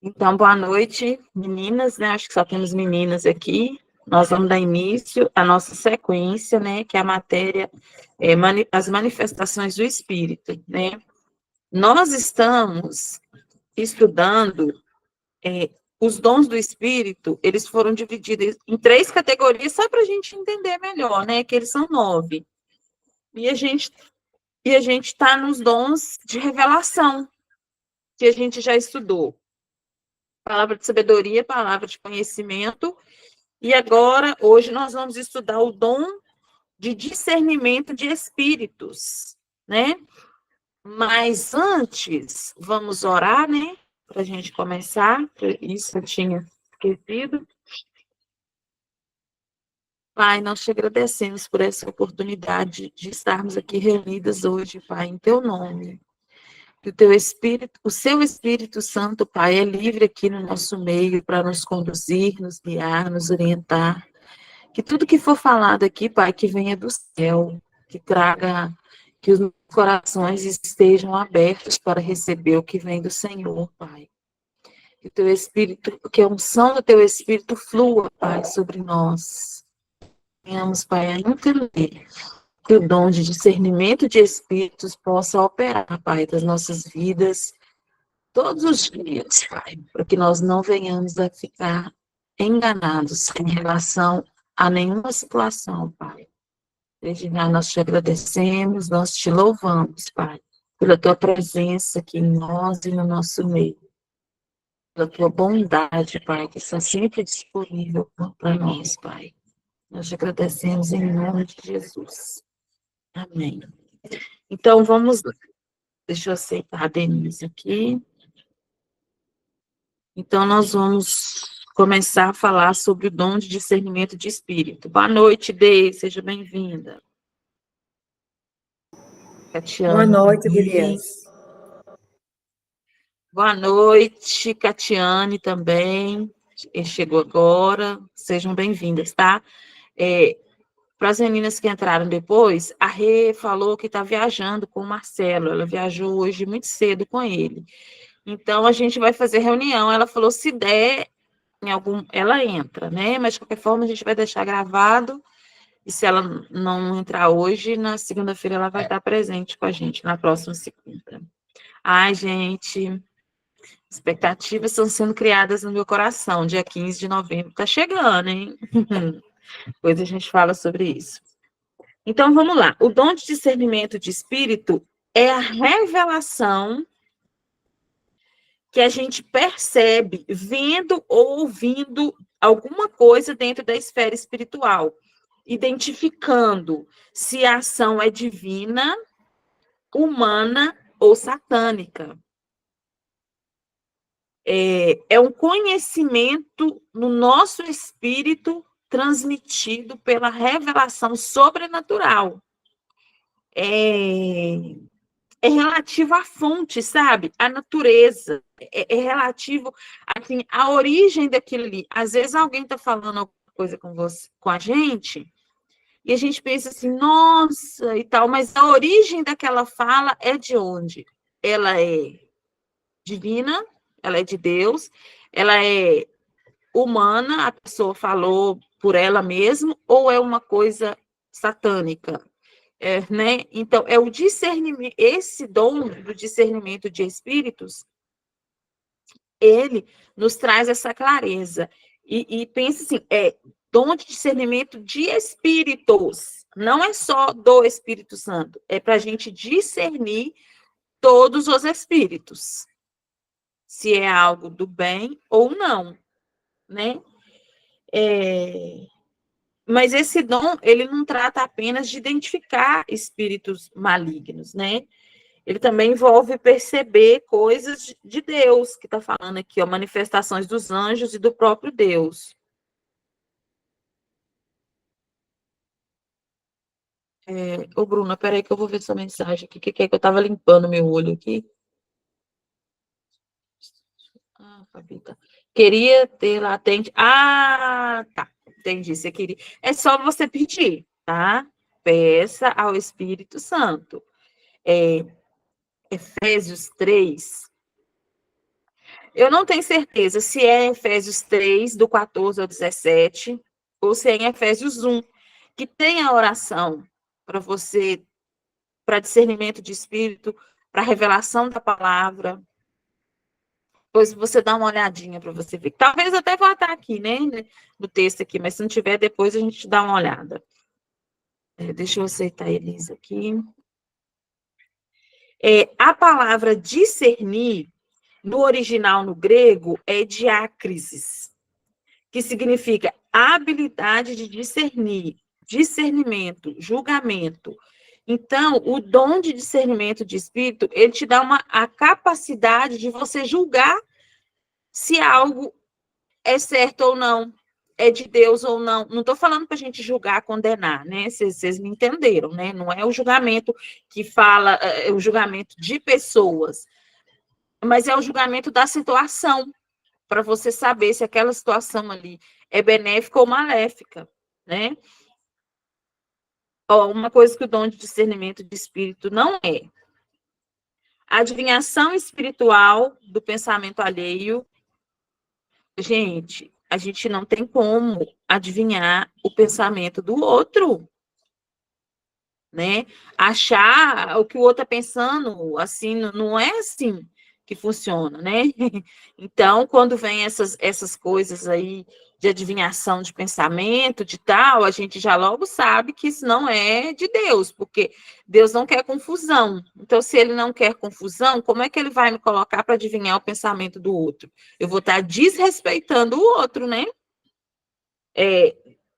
Então, boa noite, meninas, né? Acho que só temos meninas aqui. Nós vamos dar início à nossa sequência, né? Que é a matéria, as manifestações do Espírito, né? Nós estamos estudando os dons do Espírito, eles foram divididos em 3 categorias, só para a gente entender melhor, né? Que eles são 9. E a gente está nos dons de revelação, que a gente já estudou. Palavra de sabedoria, palavra de conhecimento. E agora, hoje, nós vamos estudar o dom de discernimento de espíritos, né? Mas antes, vamos orar, né? Para a gente começar. Isso eu tinha esquecido. Pai, nós te agradecemos por essa oportunidade de estarmos aqui reunidas hoje, Pai, em teu nome. Que o teu Espírito, o seu Espírito Santo, Pai, é livre aqui no nosso meio para nos conduzir, nos guiar, nos orientar. Que tudo que for falado aqui, Pai, que venha do céu, que traga, que os corações estejam abertos para receber o que vem do Senhor, Pai. Que o teu Espírito, que a unção do teu Espírito flua, Pai, sobre nós. Venhamos, Pai, a entender que o dom de discernimento de espíritos possa operar, Pai, das nossas vidas todos os dias, Pai, para que nós não venhamos a ficar enganados em relação a nenhuma situação, Pai. Desde já nós te agradecemos, nós te louvamos, Pai, pela tua presença aqui em nós e no nosso meio, pela tua bondade, Pai, que está sempre disponível para nós, Pai. Nós te agradecemos em nome de Jesus. Amém. Então, vamos lá. Deixa eu aceitar a Denise aqui. Então, nós vamos começar a falar sobre o dom de discernimento de espírito. Boa noite, Dê, seja bem-vinda. Boa Catiane noite, também. Elias. Boa noite, Catiane também. Chegou agora. Sejam bem-vindas, tá? Para as meninas que entraram depois, a Rê falou que está viajando com o Marcelo. Ela viajou hoje muito cedo com ele. Então, a gente vai fazer reunião. Ela falou, se der, ela entra, né? Mas, de qualquer forma, a gente vai deixar gravado. E se ela não entrar hoje, na segunda-feira ela vai estar presente com a gente, na próxima segunda. Ai, gente, expectativas estão sendo criadas no meu coração. Dia 15 de novembro está chegando, hein? Depois a gente fala sobre isso. Então, vamos lá. O dom de discernimento de espírito é a revelação que a gente percebe vendo ou ouvindo alguma coisa dentro da esfera espiritual, identificando se a ação é divina, humana ou satânica. É um conhecimento no nosso espírito transmitido pela revelação sobrenatural. É relativo à fonte, sabe? À natureza. É relativo, assim, à origem daquilo ali. Às vezes alguém está falando alguma coisa com você, com a gente, e a gente pensa assim, nossa, e tal, mas a origem daquela fala é de onde? Ela é divina, ela é de Deus, ela é humana, a pessoa falou por ela mesma, ou é uma coisa satânica? Né? Então, é o discernimento, esse dom do discernimento de espíritos, ele nos traz essa clareza. E pensa assim, dom de discernimento de espíritos, não é só do Espírito Santo, é para a gente discernir todos os espíritos, se é algo do bem ou não, né? Mas esse dom, ele não trata apenas de identificar espíritos malignos, né? Ele também envolve perceber coisas de Deus, que está falando aqui, ó, manifestações dos anjos e do próprio Deus. Ô, Bruna, peraí que eu vou ver sua mensagem aqui. O que é que eu estava limpando meu olho aqui? Ah, Fabita. Queria ter latente. Ah, tá. Entendi. Você queria. É só você pedir, tá? Peça ao Espírito Santo. Efésios 3, Eu não tenho certeza se é em Efésios 3, do 14 ao 17, ou se é em Efésios 1, que tem a oração para você, para discernimento de espírito, para revelação da palavra. Depois você dá uma olhadinha para você ver. Talvez até vá estar aqui, né, no texto aqui, mas se não tiver, depois a gente dá uma olhada. Deixa eu aceitar a Elisa aqui. A palavra discernir, no original, no grego, é diácrisis, que significa habilidade de discernir, discernimento, julgamento. Então, o dom de discernimento de espírito, ele te dá a capacidade de você julgar se algo é certo ou não, é de Deus ou não. Não estou falando para a gente julgar, condenar, né? Vocês me entenderam, né? Não é o julgamento que fala, é o julgamento de pessoas, mas é o julgamento da situação, para você saber se aquela situação ali é benéfica ou maléfica, né? Uma coisa que o dom de discernimento de espírito não é. A adivinhação espiritual do pensamento alheio. Gente, a gente não tem como adivinhar o pensamento do outro, né? Achar o que o outro está pensando, assim, não é assim que funciona, né? Então, quando vem essas coisas aí de adivinhação de pensamento, de tal, a gente já logo sabe que isso não é de Deus, porque Deus não quer confusão. Então, se ele não quer confusão, como é que ele vai me colocar para adivinhar o pensamento do outro? Eu vou estar desrespeitando o outro, né?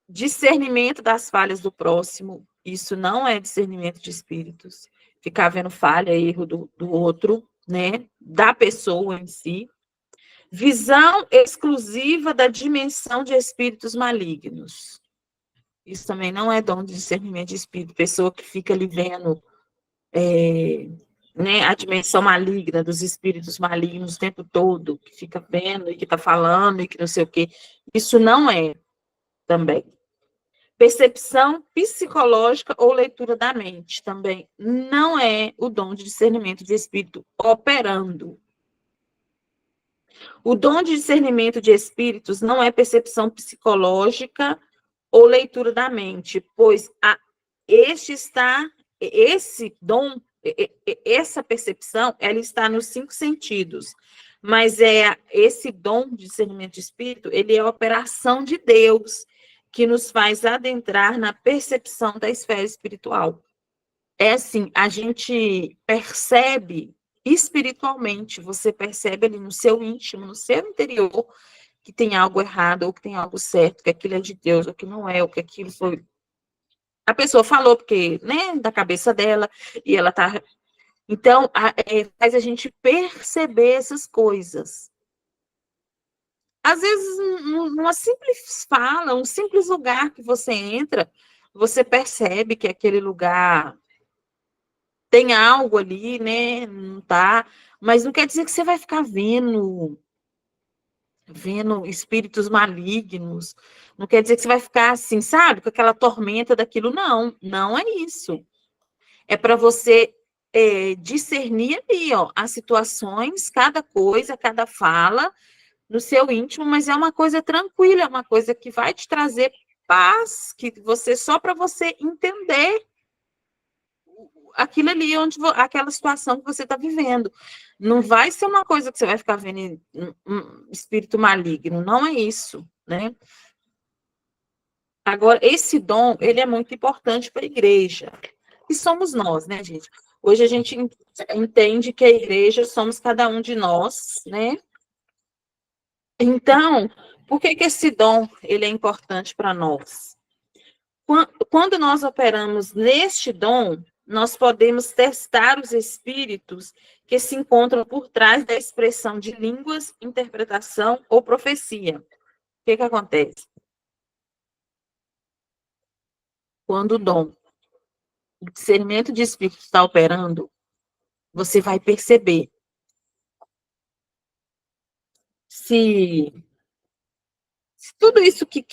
Discernimento das falhas do próximo, isso não é discernimento de espíritos. Ficar vendo falha, erro do outro, né? Da pessoa em si. Visão exclusiva da dimensão de espíritos malignos. Isso também não é dom de discernimento de espírito. Pessoa que fica ali vendo né, a dimensão maligna dos espíritos malignos o tempo todo, que fica vendo e que está falando e que não sei o quê. Isso não é também. Percepção psicológica ou leitura da mente também não é o dom de discernimento de espírito operando. O dom de discernimento de espíritos não é percepção psicológica ou leitura da mente, pois esse dom, essa percepção, ela está nos 5 sentidos, mas esse dom de discernimento de espírito, ele é a operação de Deus, que nos faz adentrar na percepção da esfera espiritual. É assim, a gente percebe espiritualmente, você percebe ali no seu íntimo, no seu interior, que tem algo errado, ou que tem algo certo, que aquilo é de Deus, ou que não é, ou que aquilo foi... A pessoa falou porque, né, da cabeça dela, e ela tá... Então, faz a gente perceber essas coisas. Às vezes, numa simples fala, um simples lugar que você entra, você percebe que aquele lugar tem algo ali, né? Não tá, mas não quer dizer que você vai ficar vendo espíritos malignos. Não quer dizer que você vai ficar assim, sabe, com aquela tormenta daquilo. Não, não é isso. É para você discernir ali, ó, as situações, cada coisa, cada fala no seu íntimo, mas é uma coisa tranquila, é uma coisa que vai te trazer paz, que você só para você entender aquilo ali, aquela situação que você está vivendo. Não vai ser uma coisa que você vai ficar vendo um espírito maligno, não é isso, né? Agora, esse dom, ele é muito importante para a igreja. E somos nós, né, gente? Hoje a gente entende que a igreja somos cada um de nós, né? Então, por que esse dom, ele é importante para nós? Quando nós operamos neste dom, nós podemos testar os espíritos que se encontram por trás da expressão de línguas, interpretação ou profecia. O que acontece? Quando o dom, o discernimento de espírito está operando, você vai perceber se tudo isso que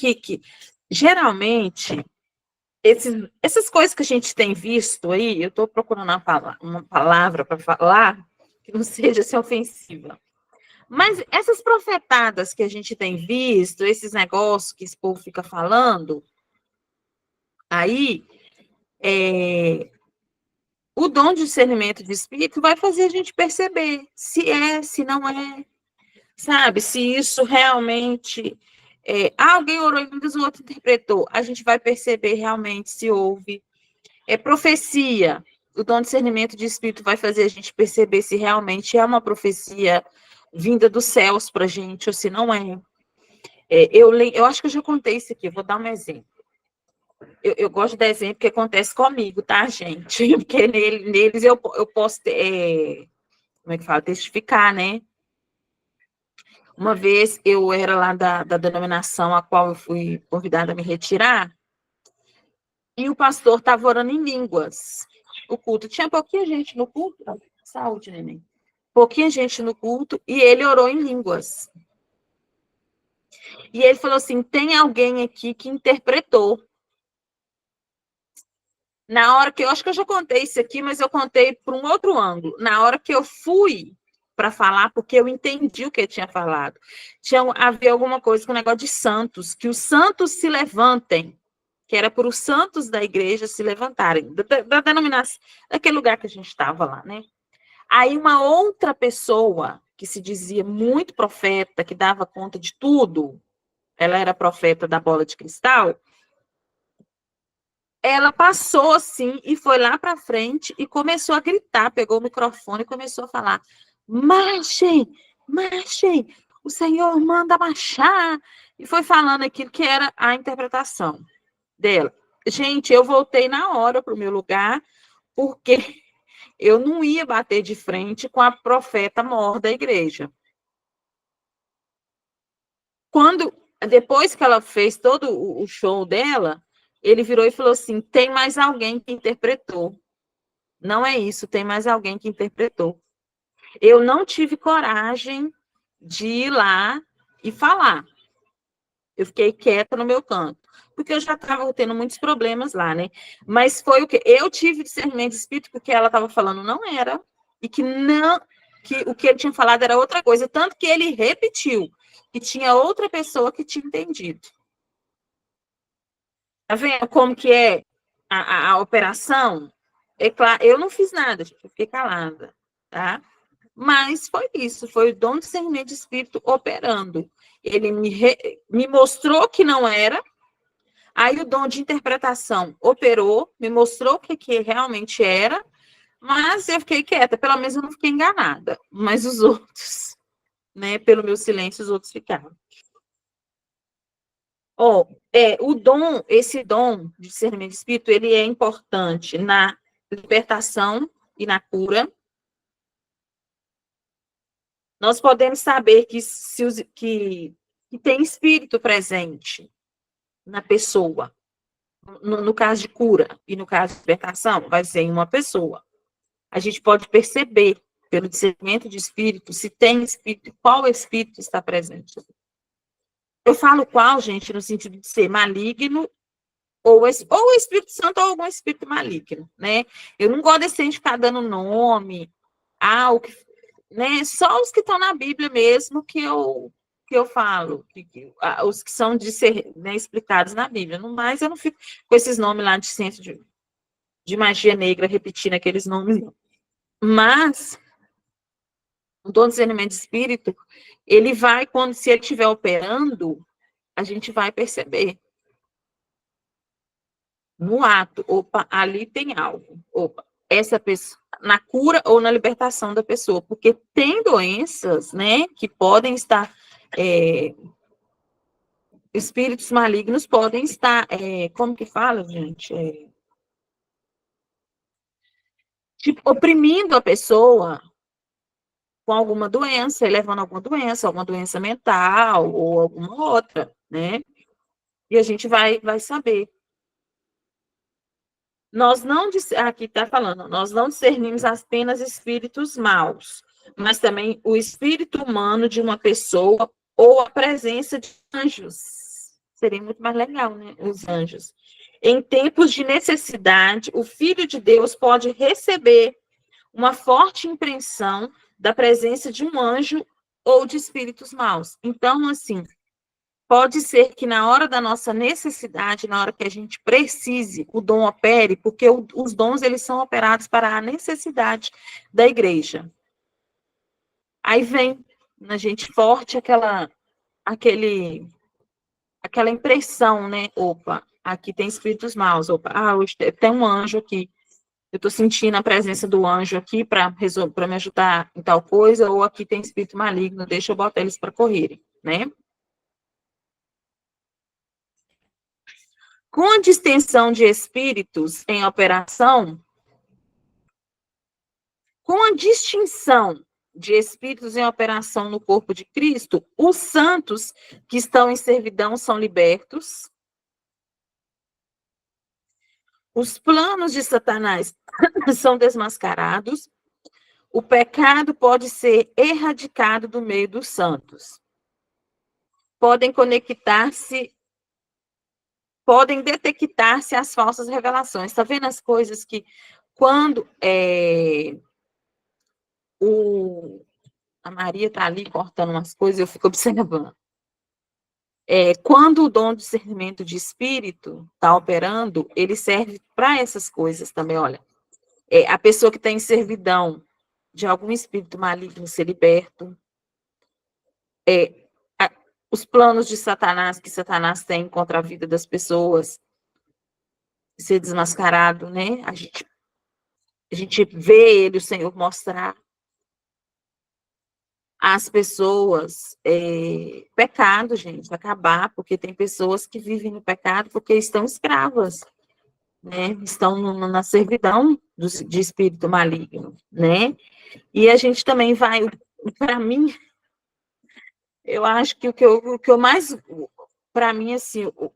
geralmente, essas coisas que a gente tem visto aí, eu estou procurando uma palavra para falar que não seja assim, ofensiva. Mas essas profetadas que a gente tem visto, esses negócios que esse povo fica falando, aí, o dom de discernimento de espírito vai fazer a gente perceber se é, se não é, sabe? Se isso realmente... alguém orou em línguas, o outro interpretou. A gente vai perceber realmente se houve. Profecia. O dom de discernimento de espírito vai fazer a gente perceber se realmente é uma profecia vinda dos céus para a gente ou se não é. Eu acho que eu já contei isso aqui, vou dar um exemplo. Eu gosto de dar exemplo que acontece comigo, tá, gente? Porque neles eu posso, como é que fala? Testificar, né? Uma vez eu era lá da denominação a qual eu fui convidada a me retirar, e o pastor estava orando em línguas. O culto tinha pouquinha gente no culto. Saúde, neném. Pouquinha gente no culto, e ele orou em línguas. E ele falou assim: tem alguém aqui que interpretou. Na hora que eu acho que eu já contei isso aqui, mas eu contei por um outro ângulo. Na hora que eu fui para falar, porque eu entendi o que ele tinha falado, havia alguma coisa com o negócio de santos, que os santos se levantem, que era por os santos da igreja se levantarem, da denominação, daquele lugar que a gente estava lá, né? Aí uma outra pessoa que se dizia muito profeta, que dava conta de tudo, ela era profeta da bola de cristal, ela passou assim e foi lá para frente e começou a gritar, pegou o microfone e começou a falar: marchem, marchem, o Senhor manda marchar. E foi falando aquilo que era a interpretação dela. Gente, eu voltei na hora para o meu lugar, porque eu não ia bater de frente com a profeta mor da igreja. Depois que ela fez todo o show dela, ele virou e falou assim: tem mais alguém que interpretou. Não é isso, tem mais alguém que interpretou. Eu não tive coragem de ir lá e falar. Eu fiquei quieta no meu canto, porque eu já estava tendo muitos problemas lá, né? Mas foi o que eu tive discernimento de espírito, porque ela estava falando não era, e que não, que o que ele tinha falado era outra coisa, tanto que ele repetiu que tinha outra pessoa que tinha entendido. Tá vendo como que é a operação? É claro, eu não fiz nada, eu fiquei calada, tá? Mas foi isso, foi o dom de discernimento de espírito operando. Ele me mostrou que não era, aí o dom de interpretação operou, me mostrou o que realmente era, mas eu fiquei quieta, pelo menos eu não fiquei enganada. Mas os outros, né, pelo meu silêncio, os outros ficaram. Esse dom de discernimento de espírito, ele é importante na libertação e na cura. Nós podemos saber que tem espírito presente na pessoa. No caso de cura e no caso de libertação, vai ser em uma pessoa. A gente pode perceber, pelo discernimento de espírito, se tem espírito, qual espírito está presente. Eu falo qual, gente, no sentido de ser maligno, ou o Espírito Santo ou algum espírito maligno, né? Eu não gosto de ficar dando nome, né? Só os que estão na Bíblia mesmo que eu falo, os que são de ser, né, explicados na Bíblia. No mais, eu não fico com esses nomes lá de centro de magia negra, repetindo aqueles nomes. Mas o dom de discernimento de espírito, ele vai, se ele estiver operando, a gente vai perceber. No ato, opa, ali tem algo. Opa, essa pessoa, na cura ou na libertação da pessoa, porque tem doenças, né, que podem estar, espíritos malignos podem estar, como que fala, gente? Tipo, oprimindo a pessoa com alguma doença, levando alguma doença mental ou alguma outra, né? E a gente vai saber. Nós não, aqui está falando, nós não discernimos apenas espíritos maus, mas também o espírito humano de uma pessoa ou a presença de anjos. Seria muito mais legal, né? Os anjos. Em tempos de necessidade, o Filho de Deus pode receber uma forte impressão da presença de um anjo ou de espíritos maus. Então, assim, pode ser que na hora da nossa necessidade, na hora que a gente precise, o dom opere, porque os dons, eles são operados para a necessidade da igreja. Aí vem na gente forte aquela impressão, né? Opa, aqui tem espíritos maus. Opa, hoje tem um anjo aqui. Eu estou sentindo a presença do anjo aqui para me ajudar em tal coisa, ou aqui tem espírito maligno, deixa eu botar eles para correrem, né? Com a distensão de espíritos em operação, com a distinção de espíritos em operação no corpo de Cristo, os santos que estão em servidão são libertos, os planos de Satanás são desmascarados, o pecado pode ser erradicado do meio dos santos. Podem detectar-se as falsas revelações. Está vendo as coisas que, quando a Maria está ali cortando umas coisas, eu fico observando. Quando o dom de discernimento de espírito está operando, ele serve para essas coisas também. Olha, a pessoa que está em servidão de algum espírito maligno ser liberto, os planos de Satanás, que Satanás tem contra a vida das pessoas, ser desmascarado, né? A gente vê ele, o Senhor, mostrar às pessoas pecado, gente, acabar, porque tem pessoas que vivem no pecado porque estão escravas, né? Estão na servidão de espírito maligno, né? E a gente também vai, para mim, eu acho que o que eu mais, para mim, assim, o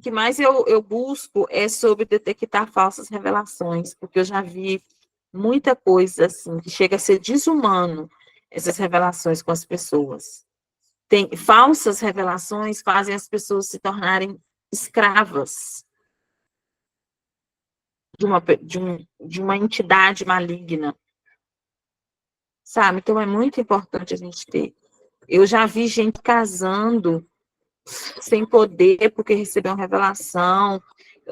que mais eu busco é sobre detectar falsas revelações, porque eu já vi muita coisa, assim, que chega a ser desumano, essas revelações com as pessoas. Falsas revelações fazem as pessoas se tornarem escravas de uma entidade maligna, sabe? Então, é muito importante a gente ter. Eu já vi gente casando sem poder, porque recebeu uma revelação.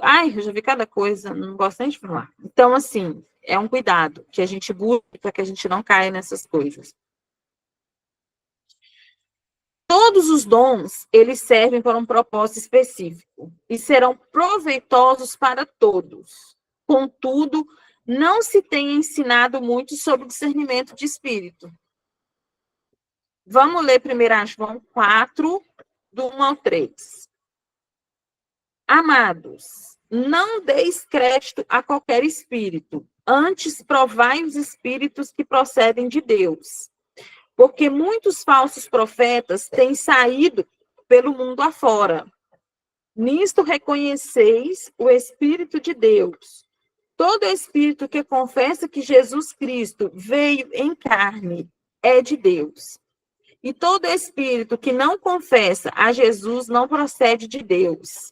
Ai, eu já vi cada coisa, não gosto nem de falar. Então, assim, é um cuidado que a gente busca para que a gente não caia nessas coisas. Todos os dons, eles servem para um propósito específico e serão proveitosos para todos. Contudo, não se tem ensinado muito sobre discernimento de espírito. Vamos ler 1 João 4, do 1 ao 3. Amados, não deis crédito a qualquer espírito, antes provai os espíritos que procedem de Deus. Porque muitos falsos profetas têm saído pelo mundo afora. Nisto reconheceis o Espírito de Deus. Todo espírito que confessa que Jesus Cristo veio em carne é de Deus. E todo espírito que não confessa a Jesus não procede de Deus.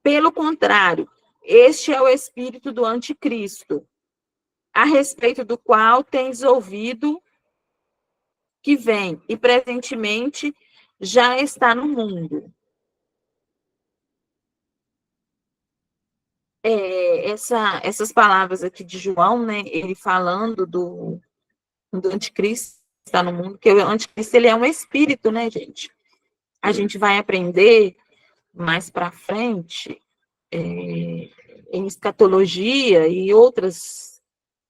Pelo contrário, este é o espírito do anticristo, a respeito do qual tens ouvido que vem e presentemente já está no mundo. Essas palavras aqui de João, né, ele falando do anticristo que está no mundo, que o anticristo ele é um espírito, né, gente? A gente vai aprender mais para frente em escatologia e outras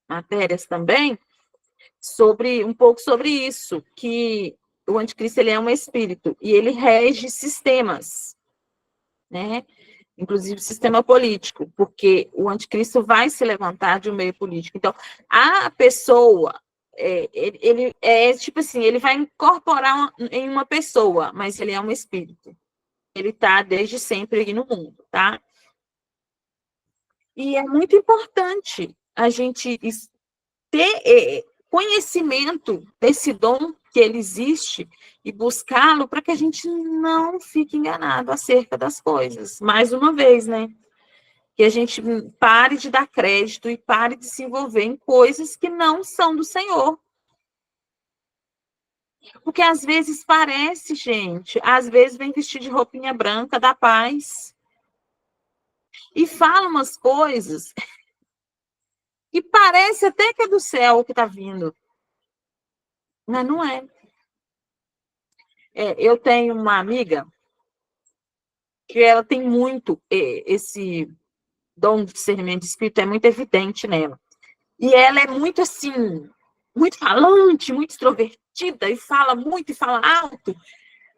matérias também, um pouco sobre isso, que o anticristo ele é um espírito e ele rege sistemas, né? Inclusive sistema político, porque o anticristo vai se levantar de um meio político. Então, a pessoa, ele é tipo assim, ele vai incorporar em uma pessoa, mas ele é um espírito. Ele está desde sempre aí no mundo, tá? E é muito importante a gente ter conhecimento desse dom que ele existe e buscá-lo para que a gente não fique enganado acerca das coisas. Mais uma vez, né? Que a gente pare de dar crédito e pare de se envolver em coisas que não são do Senhor. Porque às vezes parece, gente, às vezes vem vestido de roupinha branca da paz e fala umas coisas que parece até que é do céu que está vindo, mas não é. Eu tenho uma amiga que ela tem muito esse dom de discernimento de espírito, é muito evidente nela. E ela é muito assim, muito falante, muito extrovertida, e fala muito e fala alto.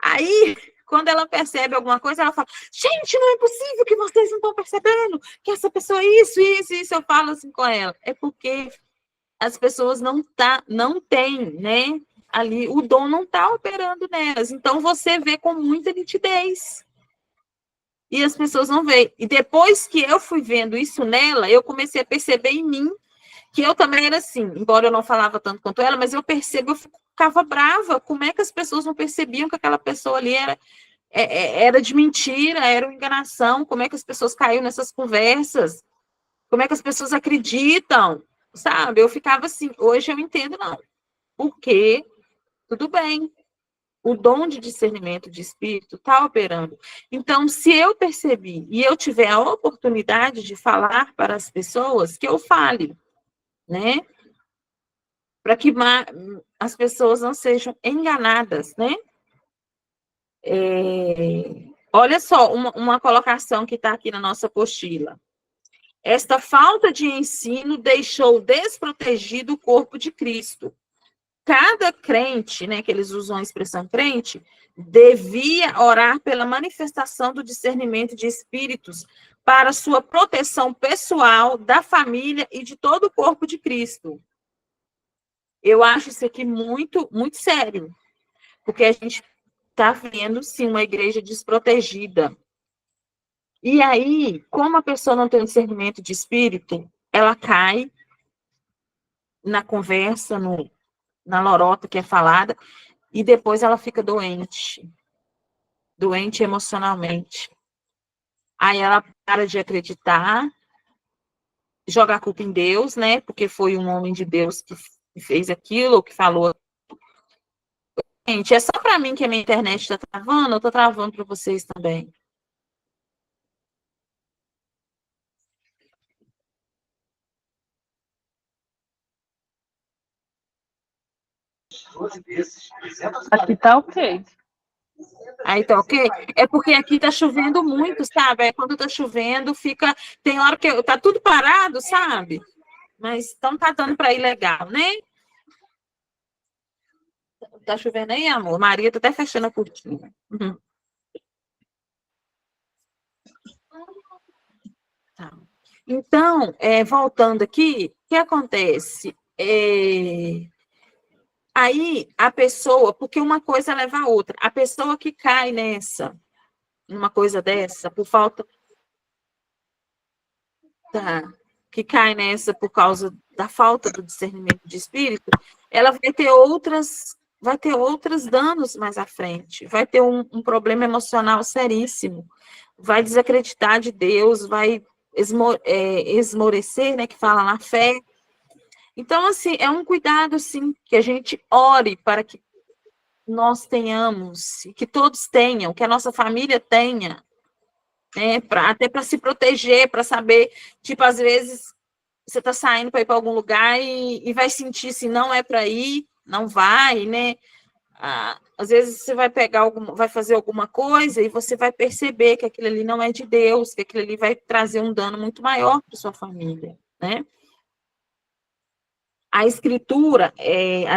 Aí, quando ela percebe alguma coisa, ela fala: gente, não é possível que vocês não estão percebendo que essa pessoa é isso, isso, isso. Eu falo assim com ela. É porque as pessoas não têm, né? Ali, o dom não está operando nelas. Então, você vê com muita nitidez. E as pessoas não veem. E depois que eu fui vendo isso nela, eu comecei a perceber em mim que eu também era assim, embora eu não falava tanto quanto ela, mas eu percebo, eu ficava brava. Como é que as pessoas não percebiam que aquela pessoa ali era de mentira, era uma enganação? Como é que as pessoas caíram nessas conversas? Como é que as pessoas acreditam? Sabe? Eu ficava assim, hoje eu entendo, não. Porque, tudo bem, o dom de discernimento de espírito está operando. Então, se eu percebi e eu tiver a oportunidade de falar para as pessoas, que eu fale, né? Para que as pessoas não sejam enganadas, né? Olha só, uma colocação que está aqui na nossa apostila. Esta falta de ensino deixou desprotegido o corpo de Cristo. Cada crente, né, que eles usam a expressão crente, devia orar pela manifestação do discernimento de espíritos para sua proteção pessoal, da família e de todo o corpo de Cristo. Eu acho isso aqui muito, muito sério, porque a gente está vendo, sim, uma igreja desprotegida. E aí, como a pessoa não tem discernimento de espírito, ela cai na conversa, na lorota que é falada, e depois ela fica doente emocionalmente. Aí ela para de acreditar, joga a culpa em Deus, né? Porque foi um homem de Deus que fez aquilo, ou que falou. Gente, é só para mim que a minha internet está travando, eu estou travando para vocês também. Aqui tá ok. Aí tá ok? É porque aqui tá chovendo muito, sabe? Aí quando tá chovendo, fica. Tem hora que tá tudo parado, sabe? Mas então tá dando para ir legal, né? Tá chovendo aí, amor? Maria tá até fechando a cortina. Uhum. Tá. Então, voltando aqui, o que acontece? Aí a pessoa, porque uma coisa leva a outra, a pessoa que cai numa coisa dessa, por falta. Tá, que cai nessa por causa da falta do discernimento de espírito, ela vai ter outros danos mais à frente, vai ter um problema emocional seríssimo, vai desacreditar de Deus, vai esmorecer, né, que fala na fé. Então, assim, é um cuidado, sim, que a gente ore para que nós tenhamos, que todos tenham, que a nossa família tenha, né, até para se proteger, para saber, tipo, às vezes você está saindo para ir para algum lugar e vai sentir se não é para ir, não vai, né? Às vezes você vai vai fazer alguma coisa e você vai perceber que aquilo ali não é de Deus, que aquilo ali vai trazer um dano muito maior para sua família, né? As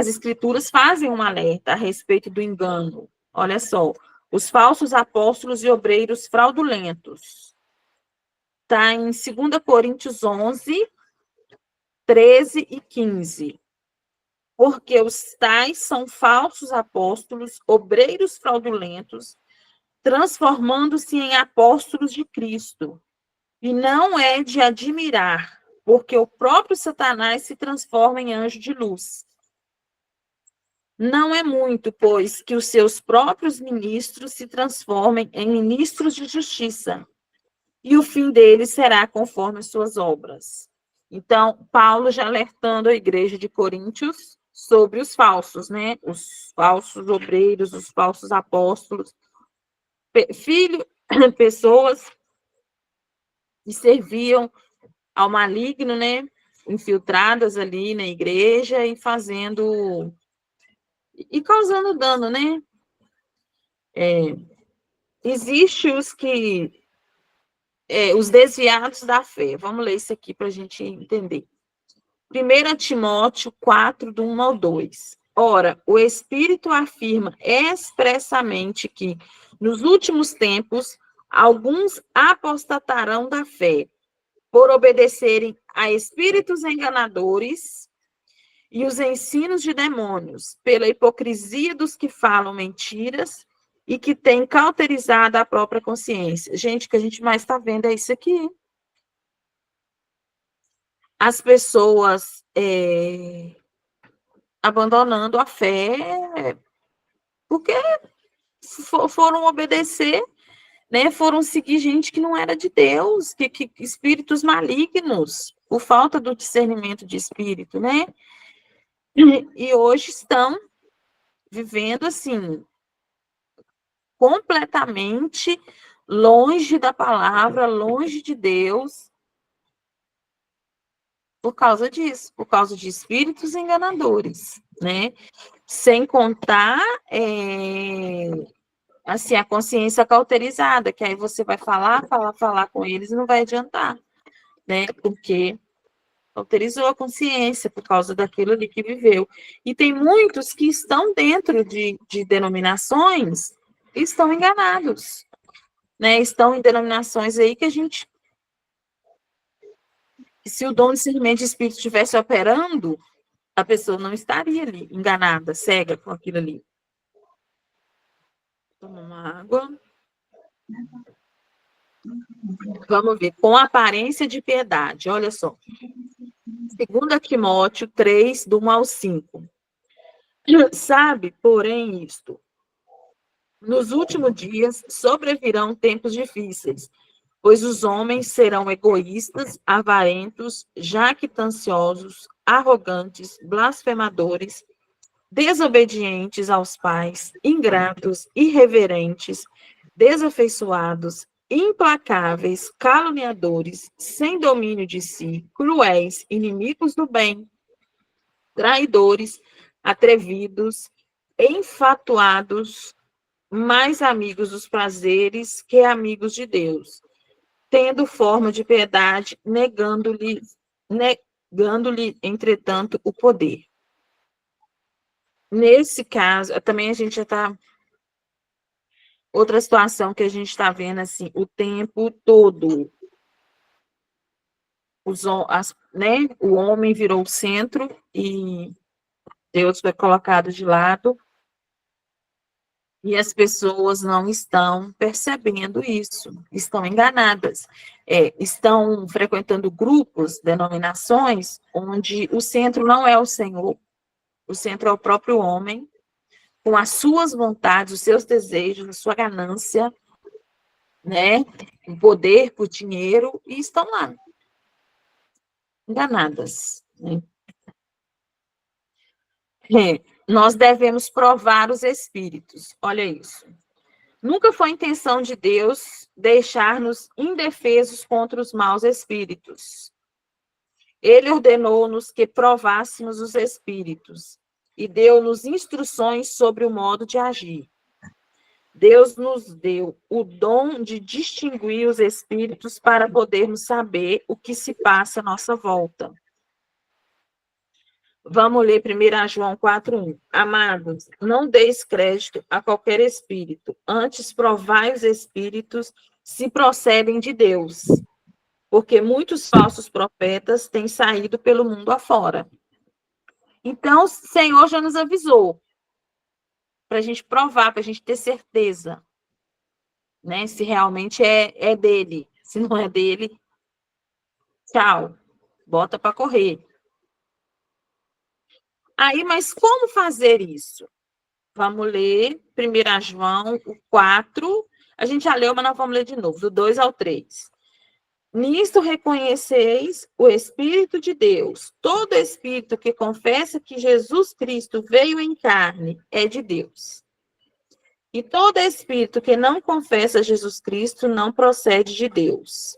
escrituras fazem um alerta a respeito do engano. Olha só, os falsos apóstolos e obreiros fraudulentos. Está em 2 Coríntios 11, 13 e 15. Porque os tais são falsos apóstolos, obreiros fraudulentos, transformando-se em apóstolos de Cristo. E não é de admirar, porque o próprio Satanás se transforma em anjo de luz. Não é muito, pois, que os seus próprios ministros se transformem em ministros de justiça, e o fim deles será conforme as suas obras. Então, Paulo já alertando a igreja de Coríntios sobre os falsos, né? Os falsos obreiros, os falsos apóstolos, pessoas que serviam ao maligno, né? Infiltradas ali na igreja e fazendo e causando dano, né? Existe os desviados da fé. Vamos ler isso aqui para a gente entender. 1 Timóteo 4, do 1 ao 2. Ora, o Espírito afirma expressamente que, nos últimos tempos, alguns apostatarão da fé, por obedecerem a espíritos enganadores e os ensinos de demônios, pela hipocrisia dos que falam mentiras e que têm cauterizado a própria consciência. Gente, o que a gente mais está vendo é isso aqui. As pessoas abandonando a fé porque foram obedecer, né? Foram seguir gente que não era de Deus, que espíritos malignos, por falta do discernimento de espírito, né? E hoje estão vivendo assim completamente longe da palavra, longe de Deus, por causa disso, por causa de espíritos enganadores, né? Sem contar assim, a consciência cauterizada, que aí você vai falar com eles e não vai adiantar, né? Porque cauterizou a consciência por causa daquilo ali que viveu. E tem muitos que estão dentro de denominações e estão enganados, né? Estão em denominações aí que a gente, se o dom de discernimento de espírito estivesse operando, a pessoa não estaria ali enganada, cega com aquilo ali. Toma uma água. Vamos ver, com aparência de piedade, olha só. 2 Timóteo 3, do 1 ao 5. Sabe, porém, isto: nos últimos dias sobrevirão tempos difíceis, pois os homens serão egoístas, avarentos, jactanciosos, arrogantes, blasfemadores, desobedientes aos pais, ingratos, irreverentes, desafeiçoados, implacáveis, caluniadores, sem domínio de si, cruéis, inimigos do bem, traidores, atrevidos, enfatuados, mais amigos dos prazeres que amigos de Deus, tendo forma de piedade, negando-lhe, entretanto, o poder. Nesse caso, também a gente já está. Outra situação que a gente está vendo assim, o tempo todo. Né, o homem virou o centro e Deus foi colocado de lado. E as pessoas não estão percebendo isso, estão enganadas. Estão frequentando grupos, denominações, onde o centro não é o Senhor, o centro é o próprio homem, com as suas vontades, os seus desejos, a sua ganância, né? O poder por dinheiro, e estão lá, enganadas. Né? Nós devemos provar os espíritos, olha isso. Nunca foi intenção de Deus deixar-nos indefesos contra os maus espíritos. Ele ordenou-nos que provássemos os espíritos e deu-nos instruções sobre o modo de agir. Deus nos deu o dom de distinguir os espíritos para podermos saber o que se passa à nossa volta. Vamos ler 1 João 4:1. Amados, não deis crédito a qualquer espírito, antes provai os espíritos se procedem de Deus, porque muitos falsos profetas têm saído pelo mundo afora. Então, o Senhor já nos avisou, para a gente provar, para a gente ter certeza, né, se realmente é dele. Se não é dele, tchau, bota para correr. Aí, mas como fazer isso? Vamos ler 1 João 4. A gente já leu, mas nós vamos ler de novo, do 2 ao 3. Nisto reconheceis o Espírito de Deus. Todo espírito que confessa que Jesus Cristo veio em carne é de Deus. E todo espírito que não confessa Jesus Cristo não procede de Deus.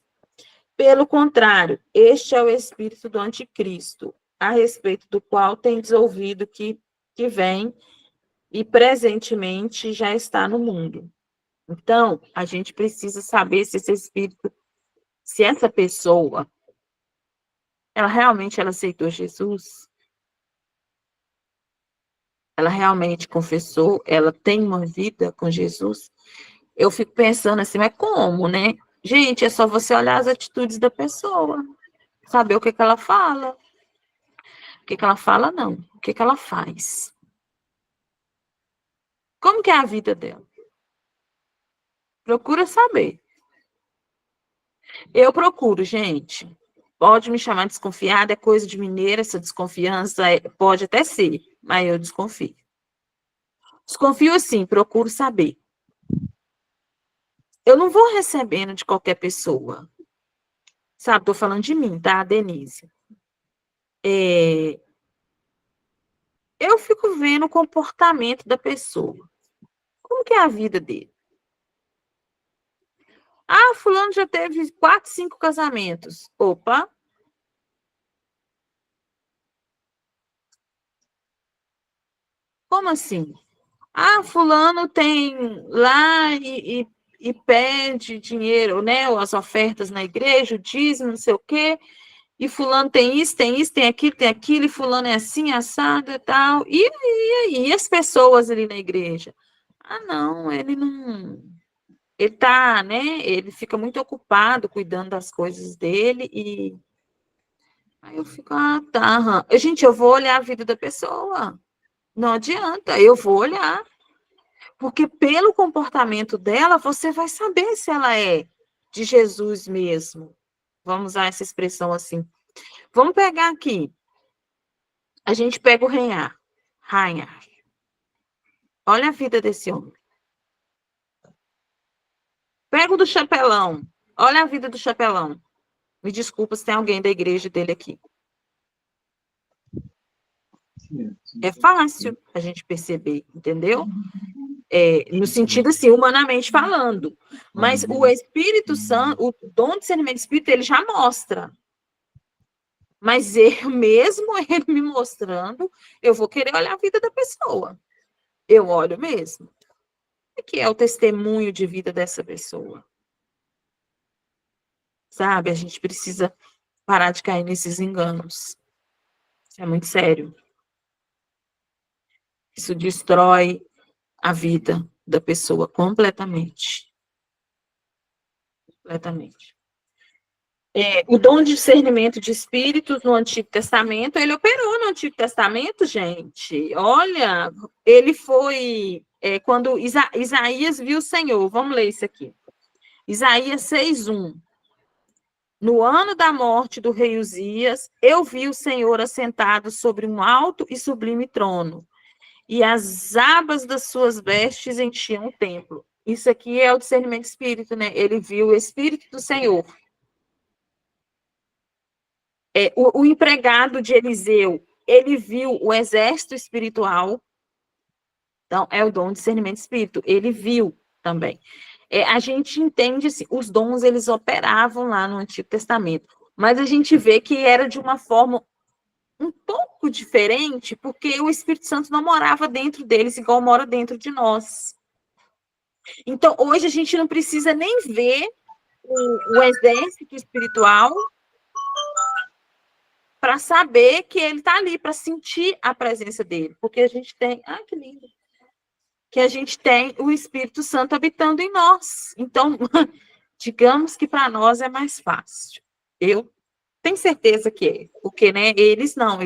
Pelo contrário, este é o espírito do anticristo, a respeito do qual tendes ouvido que vem e presentemente já está no mundo. Então, a gente precisa saber se esse espírito, se essa pessoa, ela realmente aceitou Jesus, ela realmente confessou, ela tem uma vida com Jesus. Eu fico pensando assim, mas como, né? Gente, é só você olhar as atitudes da pessoa, saber o que ela fala. O que ela fala, não. O que ela faz. Como que é a vida dela? Procura saber. Eu procuro, gente. Pode me chamar desconfiada, é coisa de mineira, essa desconfiança pode até ser, mas eu desconfio. Desconfio assim, procuro saber. Eu não vou recebendo de qualquer pessoa. Sabe, tô falando de mim, tá, Denise? Eu fico vendo o comportamento da pessoa. Como que é a vida dele? Ah, fulano já teve 4, 5 casamentos. Opa! Como assim? Ah, fulano tem lá e pede dinheiro, né? As ofertas na igreja, o dízimo, não sei o quê. E fulano tem isso, tem isso, tem aquilo, e fulano é assim, assado e tal. E as pessoas ali na igreja? Ah, não, ele não. Ele tá, né? Ele fica muito ocupado cuidando das coisas dele e. Aí eu fico, ah, tá. Aham. Gente, eu vou olhar a vida da pessoa. Não adianta, eu vou olhar. Porque pelo comportamento dela, você vai saber se ela é de Jesus mesmo. Vamos usar essa expressão assim. Vamos pegar aqui. A gente pega o Reinhard. Olha a vida desse homem. Pega o do Chapelão. Olha a vida do Chapelão. Me desculpa se tem alguém da igreja dele aqui. É fácil a gente perceber, entendeu? No sentido assim, humanamente falando. Mas o Espírito Santo, o dom de discernimento de espírito, ele já mostra. Mas eu mesmo, ele me mostrando, eu vou querer olhar a vida da pessoa. Eu olho mesmo. O que é o testemunho de vida dessa pessoa? Sabe? A gente precisa parar de cair nesses enganos. Isso é muito sério. Isso destrói a vida da pessoa completamente. Completamente. O dom de discernimento de espíritos no Antigo Testamento, ele operou no Antigo Testamento, gente. Olha, ele foi quando Isaías viu o Senhor. Vamos ler isso aqui. Isaías 6:1. No ano da morte do rei Uzias, eu vi o Senhor assentado sobre um alto e sublime trono, e as abas das suas vestes enchiam o templo. Isso aqui é o discernimento de espírito, né? Ele viu o Espírito do Senhor. O empregado de Eliseu, ele viu o exército espiritual. Então, é o dom de discernimento de espírito. Ele viu também. A gente entende, assim, os dons, eles operavam lá no Antigo Testamento. Mas a gente vê que era de uma forma um pouco diferente, porque o Espírito Santo não morava dentro deles igual mora dentro de nós. Então, hoje a gente não precisa nem ver o exército espiritual para saber que ele está ali, para sentir a presença dele, porque a gente tem, que lindo, que a gente tem o Espírito Santo habitando em nós. Então, digamos que para nós é mais fácil. Eu tenho certeza que é, porque, né, eles não, o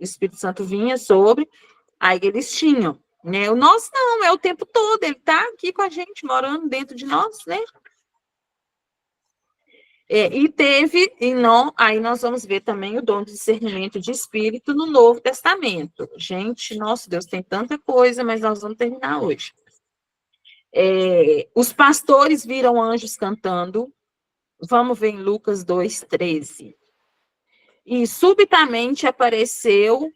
Espírito Santo vinha sobre, aí eles tinham, né, o nosso não, é o tempo todo, ele está aqui com a gente, morando dentro de nós, né? Aí nós vamos ver também o dom de discernimento de espírito no Novo Testamento. Gente, nosso Deus, tem tanta coisa, mas nós vamos terminar hoje. Os pastores viram anjos cantando. Vamos ver em Lucas 2:13. E subitamente apareceu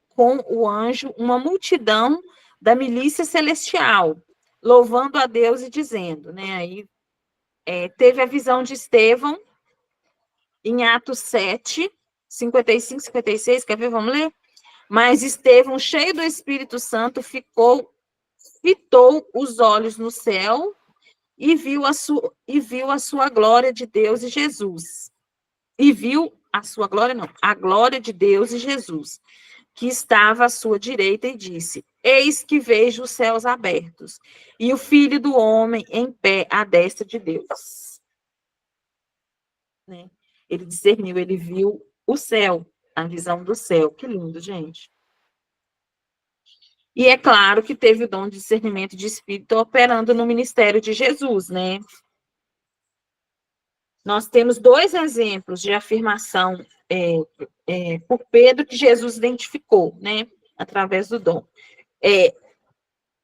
com o anjo uma multidão da milícia celestial, louvando a Deus e dizendo, né? Aí teve a visão de Estevão em Atos 7, 55, 56, quer ver? Vamos ler? Mas Estevão, cheio do Espírito Santo, fitou os olhos no céu e viu a sua glória de Deus e Jesus. E viu a sua glória, não, a glória de Deus e Jesus, que estava à sua direita, e disse: Eis que vejo os céus abertos e o Filho do Homem em pé à destra de Deus. Né? Ele discerniu, ele viu o céu, a visão do céu. Que lindo, gente. E é claro que teve o dom de discernimento de espírito operando no ministério de Jesus, né? Nós temos 2 exemplos de afirmação por Pedro que Jesus identificou, né? Através do dom.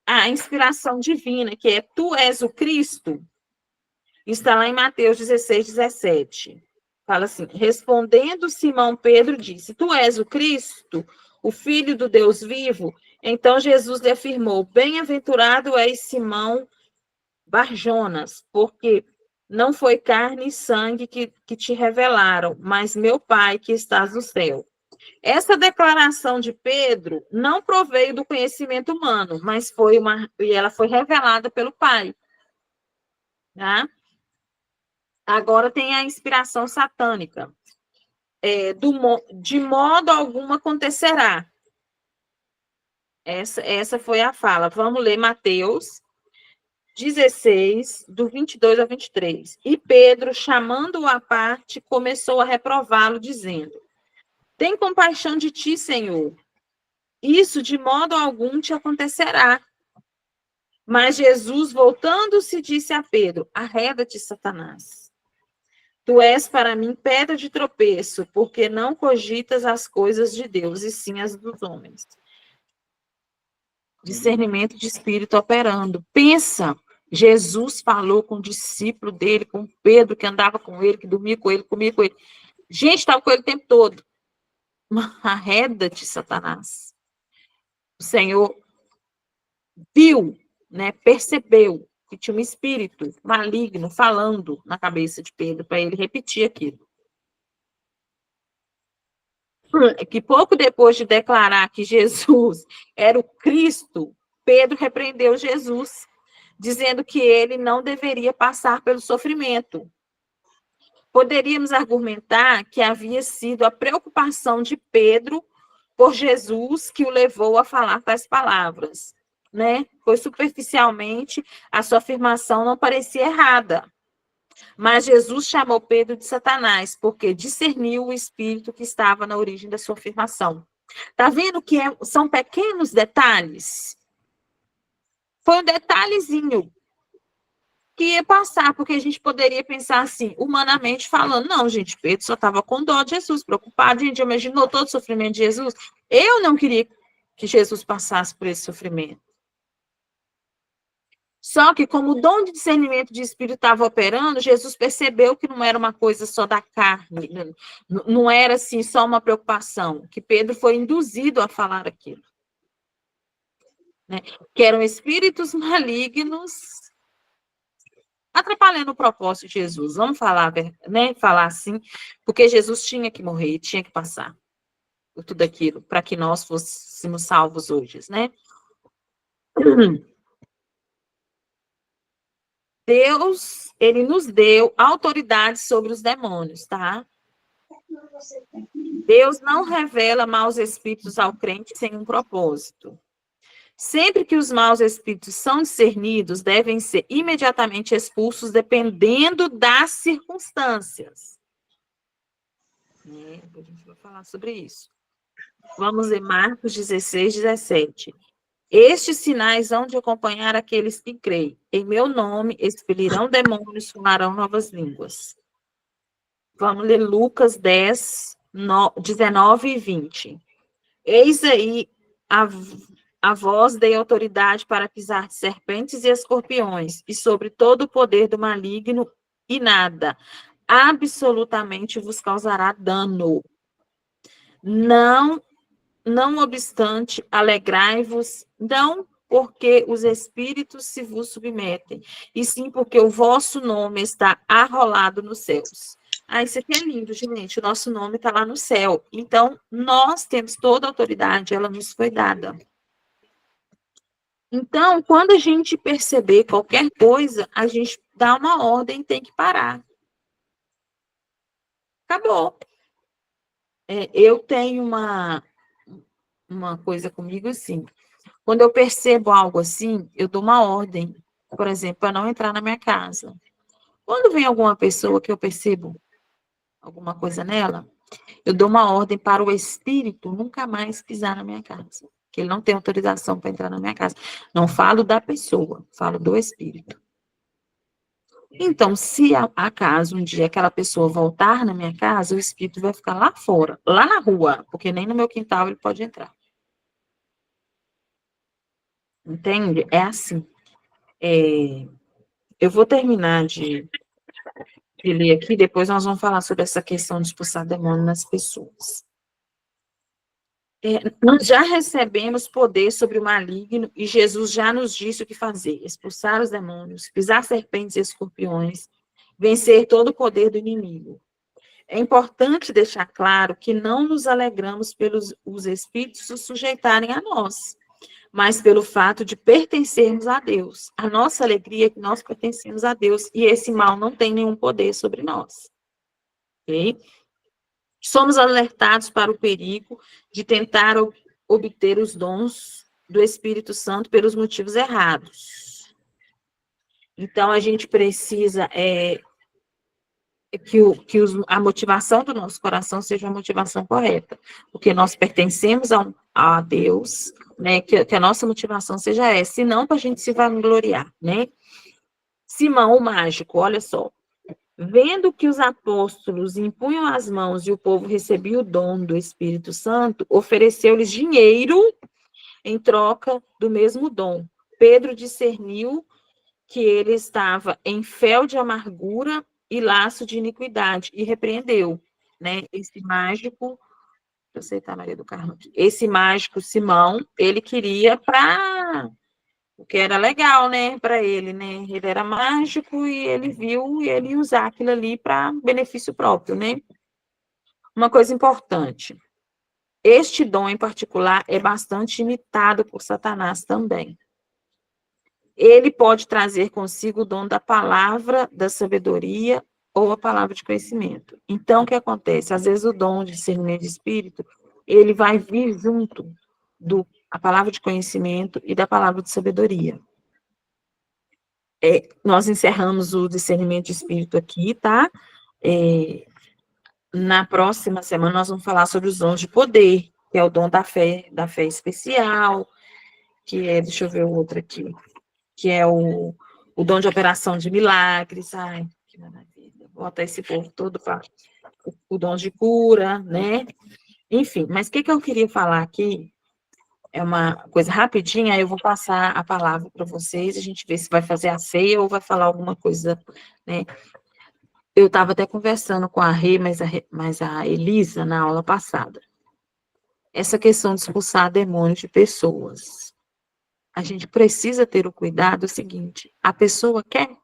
A inspiração divina, que é tu és o Cristo, está lá em Mateus 16:17. Fala assim: respondendo Simão Pedro, disse: Tu és o Cristo, o Filho do Deus vivo? Então Jesus lhe afirmou: Bem-aventurado és Simão Barjonas, porque não foi carne e sangue que te revelaram, mas meu Pai que estás no céu. Essa declaração de Pedro não proveio do conhecimento humano, mas ela foi revelada pelo Pai. Tá? Agora tem a inspiração satânica. De modo algum acontecerá. Essa foi a fala. Vamos ler Mateus 16, do 22 ao 23. E Pedro, chamando-o à parte, começou a reprová-lo, dizendo: Tem compaixão de ti, Senhor. Isso de modo algum te acontecerá. Mas Jesus, voltando-se, disse a Pedro: Arreda-te, Satanás. Tu és para mim pedra de tropeço, porque não cogitas as coisas de Deus, e sim as dos homens. Discernimento de espírito operando. Pensa, Jesus falou com o discípulo dele, com Pedro, que andava com ele, que dormia com ele, comia com ele. Gente, estava com ele o tempo todo. Arreda-te, Satanás. O Senhor viu, né, percebeu que tinha um espírito maligno falando na cabeça de Pedro, para ele repetir aquilo. Que pouco depois de declarar que Jesus era o Cristo, Pedro repreendeu Jesus, dizendo que ele não deveria passar pelo sofrimento. Poderíamos argumentar que havia sido a preocupação de Pedro por Jesus que o levou a falar tais palavras, né? Pois superficialmente a sua afirmação não parecia errada. Mas Jesus chamou Pedro de Satanás, porque discerniu o espírito que estava na origem da sua afirmação. Tá vendo que são pequenos detalhes? Foi um detalhezinho que ia passar, porque a gente poderia pensar assim, humanamente falando, não, gente, Pedro só estava com dó de Jesus, preocupado, gente, imaginou todo o sofrimento de Jesus. Eu não queria que Jesus passasse por esse sofrimento. Só que, como o dom de discernimento de espírito estava operando, Jesus percebeu que não era uma coisa só da carne, não era assim só uma preocupação, que Pedro foi induzido a falar aquilo. Né? Que eram espíritos malignos atrapalhando o propósito de Jesus. Vamos falar, né? Falar assim, porque Jesus tinha que morrer, tinha que passar por tudo aquilo, para que nós fôssemos salvos hoje, né? Deus, ele nos deu autoridade sobre os demônios, tá? Deus não revela maus espíritos ao crente sem um propósito. Sempre que os maus espíritos são discernidos, devem ser imediatamente expulsos, dependendo das circunstâncias. A gente vai falar sobre isso. Vamos ler Marcos 16:17. Estes sinais hão de acompanhar aqueles que creem. Em meu nome expelirão demônios, falarão novas línguas. Vamos ler Lucas 19 e 20. Eis aí a vós dei autoridade para pisar serpentes e escorpiões, e sobre todo o poder do maligno, e nada absolutamente vos causará dano. Não, não obstante, alegrai-vos, não porque os espíritos se vos submetem, e sim porque o vosso nome está arrolado nos céus. Ah, isso aqui é lindo, gente. O nosso nome está lá no céu. Então, nós temos toda a autoridade, ela nos foi dada. Então, quando a gente perceber qualquer coisa, a gente dá uma ordem, tem que parar. Acabou. Eu tenho uma coisa comigo assim. Quando eu percebo algo assim, eu dou uma ordem, por exemplo, para não entrar na minha casa. Quando vem alguma pessoa que eu percebo alguma coisa nela, eu dou uma ordem para o espírito nunca mais pisar na minha casa. Que ele não tem autorização para entrar na minha casa. Não falo da pessoa, falo do espírito. Então, se acaso um dia aquela pessoa voltar na minha casa, o espírito vai ficar lá fora, lá na rua, porque nem no meu quintal ele pode entrar. Entende? É assim. Eu vou terminar de ler aqui, depois nós vamos falar sobre essa questão de expulsar demônio nas pessoas. Nós já recebemos poder sobre o maligno e Jesus já nos disse o que fazer: expulsar os demônios, pisar serpentes e escorpiões, vencer todo o poder do inimigo. É importante deixar claro que não nos alegramos pelos os espíritos se sujeitarem a nós, mas pelo fato de pertencermos a Deus. A nossa alegria é que nós pertencemos a Deus e esse mal não tem nenhum poder sobre nós. Ok? Somos alertados para o perigo de tentar obter os dons do Espírito Santo pelos motivos errados. Então, a gente precisa a motivação do nosso coração seja a motivação correta, porque nós pertencemos a Deus, né, que a nossa motivação seja essa, e não para a gente se vangloriar, né? Simão, o mágico, olha só, vendo que os apóstolos impunham as mãos e o povo recebia o dom do Espírito Santo, ofereceu-lhes dinheiro em troca do mesmo dom. Pedro discerniu que ele estava em fel de amargura e laço de iniquidade, e repreendeu, né? Esse mágico, eu sei tá, Maria do Carmo, esse mágico Simão, ele queria para o que era legal, né, para ele, né? Ele era mágico e ele viu e ele ia usar aquilo ali para benefício próprio, né? Uma coisa importante, este dom em particular é bastante imitado por Satanás também. Ele pode trazer consigo o dom da palavra, da sabedoria ou a palavra de conhecimento. Então, o que acontece? Às vezes o dom de discernimento de espírito, ele vai vir junto a palavra de conhecimento e da palavra de sabedoria. Nós encerramos o discernimento de espírito aqui, tá? Na próxima semana nós vamos falar sobre os dons de poder, que é o dom da fé especial, que é, deixa eu ver o outro aqui, que é o dom de operação de milagres. Ai, que maravilha. Bota esse povo todo para o dom de cura, né? Enfim, mas o que eu queria falar aqui é uma coisa rapidinha, aí eu vou passar a palavra para vocês, a gente vê se vai fazer a ceia ou vai falar alguma coisa, né? Eu estava até conversando com a Rê, mas a Elisa, na aula passada. Essa questão de expulsar demônios de pessoas. A gente precisa ter o cuidado seguinte: a pessoa quer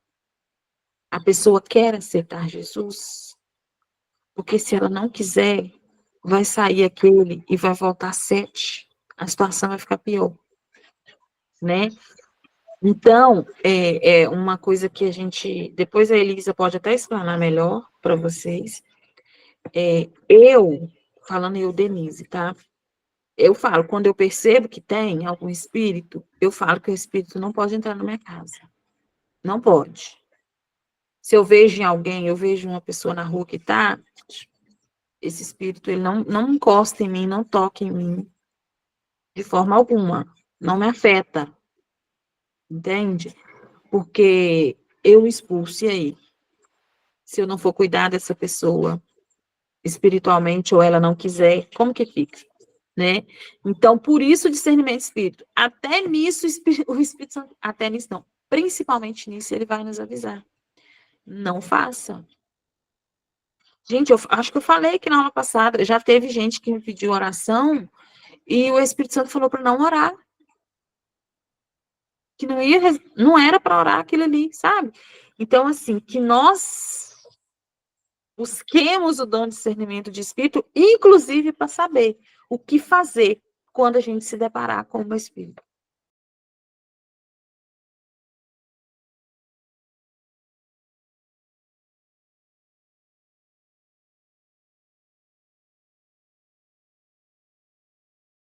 aceitar Jesus, porque se ela não quiser, vai sair aquele e vai voltar 7, a situação vai ficar pior, né? Então, é uma coisa que a gente, depois a Elisa pode até explanar melhor para vocês. Falando eu, Denise, tá? Eu falo, quando eu percebo que tem algum espírito, eu falo que o espírito não pode entrar na minha casa. Não pode. Se eu vejo em alguém, eu vejo uma pessoa na rua que tá, esse espírito, ele não encosta em mim, não toca em mim, de forma alguma. Não me afeta. Entende? Porque eu expulso, e aí? Se eu não for cuidar dessa pessoa espiritualmente, ou ela não quiser, como que fica? Né? Então, por isso o discernimento de espírito. Até nisso, o Espírito Santo, até nisso não, principalmente nisso, ele vai nos avisar. Não faça. Gente, eu acho que eu falei aqui na aula passada, já teve gente que me pediu oração e o Espírito Santo falou para não orar. Que não era para orar aquilo ali, sabe? Então, assim, que nós busquemos o dom de discernimento de espírito, inclusive para saber o que fazer quando a gente se deparar com o espírito.